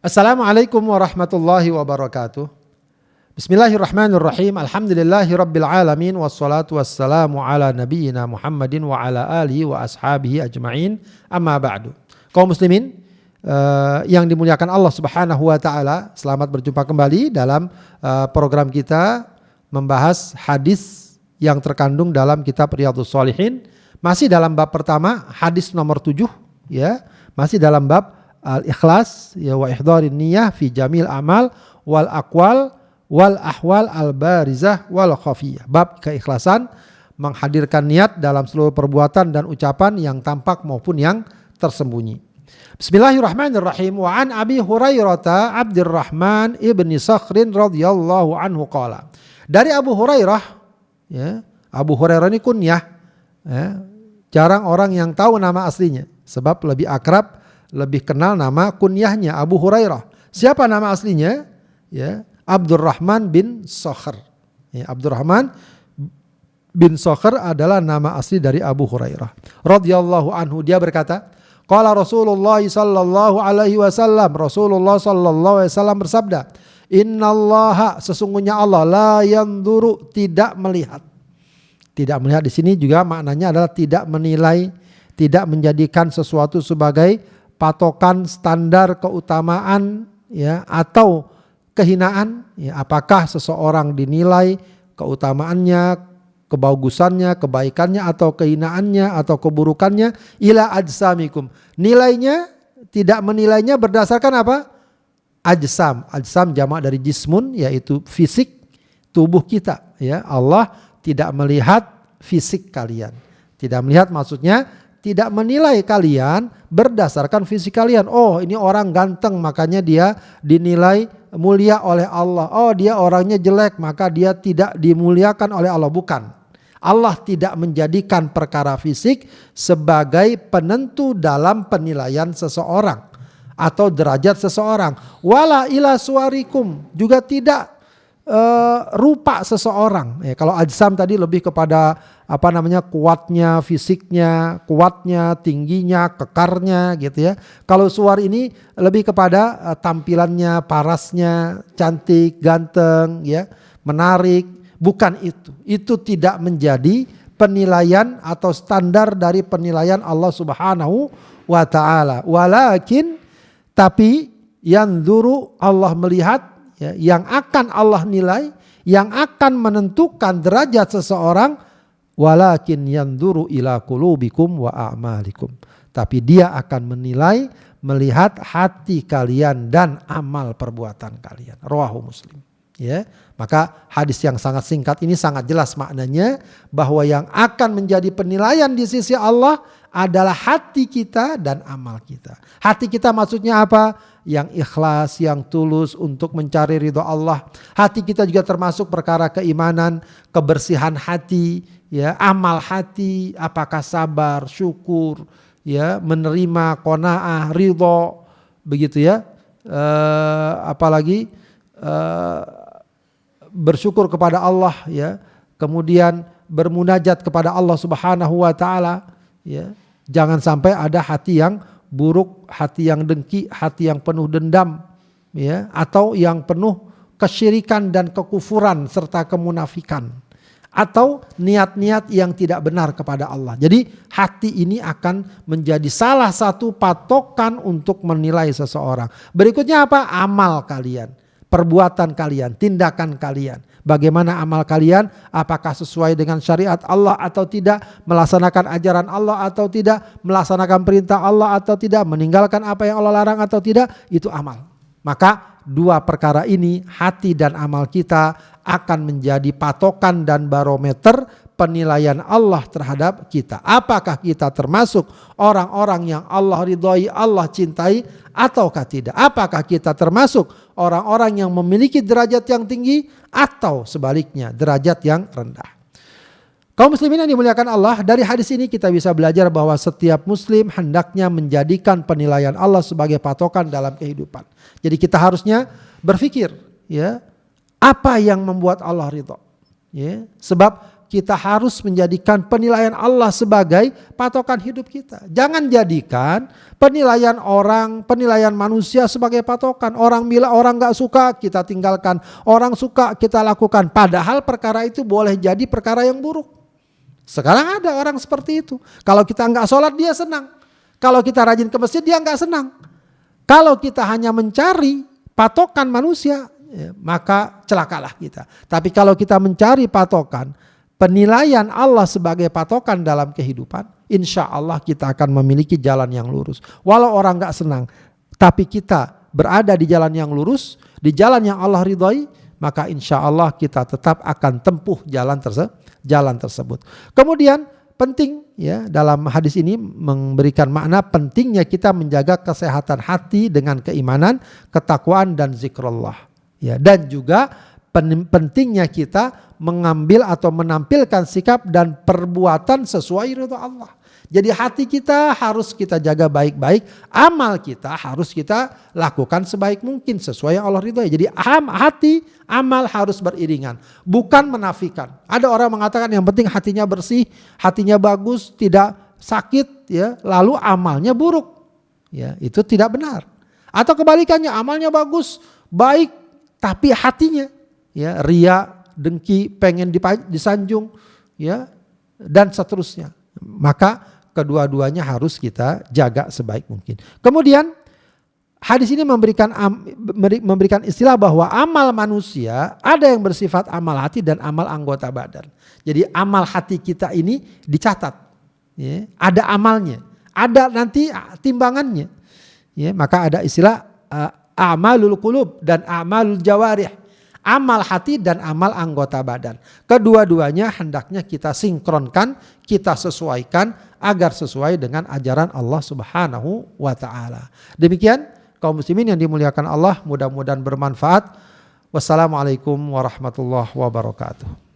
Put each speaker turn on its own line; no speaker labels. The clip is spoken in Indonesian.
Assalamualaikum warahmatullahi wabarakatuh. Bismillahirrahmanirrahim. Alhamdulillahi rabbil alamin. Wassalatu wassalamu ala nabiyyina Muhammadin wa ala alihi wa ashabihi ajma'in. Amma ba'du. Kaum muslimin yang dimuliakan Allah subhanahu wa ta'ala, selamat berjumpa kembali dalam program kita membahas hadis yang terkandung dalam kitab Riyadhus Shalihin. Masih dalam bab pertama, hadis nomor 7 ya. Masih dalam bab al-ikhlas ya, wa ihdharin niyyah fi jamil amal wal aqwal wal ahwal al-barizah wal khafiyah. Bab keikhlasan, menghadirkan niat dalam seluruh perbuatan dan ucapan yang tampak maupun yang tersembunyi. Bismillahirrahmanirrahim. Wa an Abi Hurairah Abdurrahman ibni Sakhrin radhiyallahu anhu qala. Dari Abu Hurairah ya, Abu Hurairah ini kunyah ya, jarang orang yang tahu nama aslinya sebab lebih akrab, lebih kenal nama kunyahnya Abu Hurairah. Siapa nama aslinya? Ya, Abdurrahman bin Sakhr. Ya, Abdurrahman bin Sakhr adalah nama asli dari Abu Hurairah radhiyallahu anhu. Dia berkata, qala Rasulullah sallallahu alaihi wasallam, Rasulullah sallallahu alaihi wasallam bersabda, innallaha, sesungguhnya Allah, la yanzuru, tidak melihat. Tidak melihat di sini juga maknanya adalah tidak menilai, tidak menjadikan sesuatu sebagai patokan standar keutamaan ya atau kehinaan ya. Apakah seseorang dinilai keutamaannya, kebagusannya, kebaikannya atau kehinaannya atau keburukannya ila ajsamikum. Nilainya, tidak menilainya berdasarkan apa? Ajsam. Ajsam jamak dari jismun, yaitu fisik tubuh kita ya. Allah tidak melihat fisik kalian. Tidak melihat maksudnya tidak menilai kalian berdasarkan fisik kalian. Oh, ini orang ganteng makanya dia dinilai mulia oleh Allah. Oh, dia orangnya jelek maka dia tidak dimuliakan oleh Allah. Bukan. Allah tidak menjadikan perkara fisik sebagai penentu dalam penilaian seseorang atau derajat seseorang. Wala ila suwarikum, juga tidak rupa seseorang. Kalau ajsam tadi lebih kepada kuatnya, fisiknya, kuatnya, tingginya, kekarnya gitu ya. Kalau suar ini lebih kepada tampilannya, parasnya, cantik, ganteng ya, menarik. Bukan itu. Itu tidak menjadi penilaian atau standar dari penilaian Allah Subhanahu wa taala. Walakin, tapi yanzuru, Allah melihat ya, yang akan Allah nilai, yang akan menentukan derajat seseorang, walakin yanzuru ila qulubikum wa a'malikum. Tapi dia akan menilai, melihat hati kalian dan amal perbuatan kalian. Rawahu Muslim. Ya, maka hadis yang sangat singkat ini sangat jelas maknanya bahwa yang akan menjadi penilaian di sisi Allah adalah hati kita dan amal kita. Hati kita maksudnya apa? Yang ikhlas, yang tulus untuk mencari ridho Allah. Hati kita juga termasuk perkara keimanan, kebersihan hati, ya, amal hati, apakah sabar, syukur, ya, menerima, qanaah, ridho, begitu ya. Apalagi bersyukur kepada Allah ya, kemudian bermunajat kepada Allah Subhanahu wa taala ya. Jangan sampai ada hati yang buruk, hati yang dengki, hati yang penuh dendam ya, atau yang penuh kesyirikan dan kekufuran serta kemunafikan, atau niat-niat yang tidak benar kepada Allah. Jadi hati ini akan menjadi salah satu patokan untuk menilai seseorang. Berikutnya apa? Amal kalian, perbuatan kalian, tindakan kalian. Bagaimana amal kalian? Apakah sesuai dengan syariat Allah atau tidak? Melaksanakan ajaran Allah atau tidak? Melaksanakan perintah Allah atau tidak? Meninggalkan apa yang Allah larang atau tidak? Itu amal. Maka dua perkara ini, hati dan amal kita, akan menjadi patokan dan barometer penilaian Allah terhadap kita. Apakah kita termasuk orang-orang yang Allah ridhoi, Allah cintai ataukah tidak? Apakah kita termasuk orang-orang yang memiliki derajat yang tinggi atau sebaliknya derajat yang rendah? Kaum muslimin yang dimuliakan Allah, dari hadis ini kita bisa belajar bahwa setiap muslim hendaknya menjadikan penilaian Allah sebagai patokan dalam kehidupan. Jadi kita harusnya berpikir ya, apa yang membuat Allah ridho? Ya, sebab kita harus menjadikan penilaian Allah sebagai patokan hidup kita. Jangan jadikan penilaian orang, penilaian manusia sebagai patokan. Orang bilang orang gak suka, kita tinggalkan. Orang suka, kita lakukan. Padahal perkara itu boleh jadi perkara yang buruk. Sekarang ada orang seperti itu. Kalau kita gak sholat, dia senang. Kalau kita rajin ke masjid, dia gak senang. Kalau kita hanya mencari patokan manusia, ya, maka celakalah kita. Tapi kalau kita mencari patokan, penilaian Allah sebagai patokan dalam kehidupan, insya Allah kita akan memiliki jalan yang lurus. Walau orang gak senang, tapi kita berada di jalan yang lurus, di jalan yang Allah ridhai, maka insya Allah kita tetap akan tempuh jalan tersebut. Kemudian penting ya dalam hadis ini memberikan makna pentingnya kita menjaga kesehatan hati dengan keimanan, ketakwaan dan zikrullah. Ya, dan juga pentingnya kita mengambil atau menampilkan sikap dan perbuatan sesuai ridha Allah. Jadi hati kita harus kita jaga baik-baik, amal kita harus kita lakukan sebaik mungkin sesuai yang Allah ridhoi. Jadi hati, amal harus beriringan, bukan menafikan. Ada orang mengatakan yang penting hatinya bersih, hatinya bagus, tidak sakit, ya, lalu amalnya buruk. Ya, itu tidak benar. Atau kebalikannya, amalnya bagus, baik, tapi hatinya ya ria, dengki, pengen disanjung, ya, dan seterusnya. Maka kedua-duanya harus kita jaga sebaik mungkin. Kemudian hadis ini memberikan istilah bahwa amal manusia ada yang bersifat amal hati dan amal anggota badan. Jadi amal hati kita ini dicatat, ya, ada amalnya, ada nanti timbangannya. Ya, maka ada istilah amalul qulub dan amalul jawarih. Amal hati dan amal anggota badan. Kedua-duanya hendaknya kita sinkronkan, kita sesuaikan agar sesuai dengan ajaran Allah Subhanahu wa taala. Demikian kaum muslimin yang dimuliakan Allah, mudah-mudahan bermanfaat. Wassalamualaikum warahmatullahi wabarakatuh.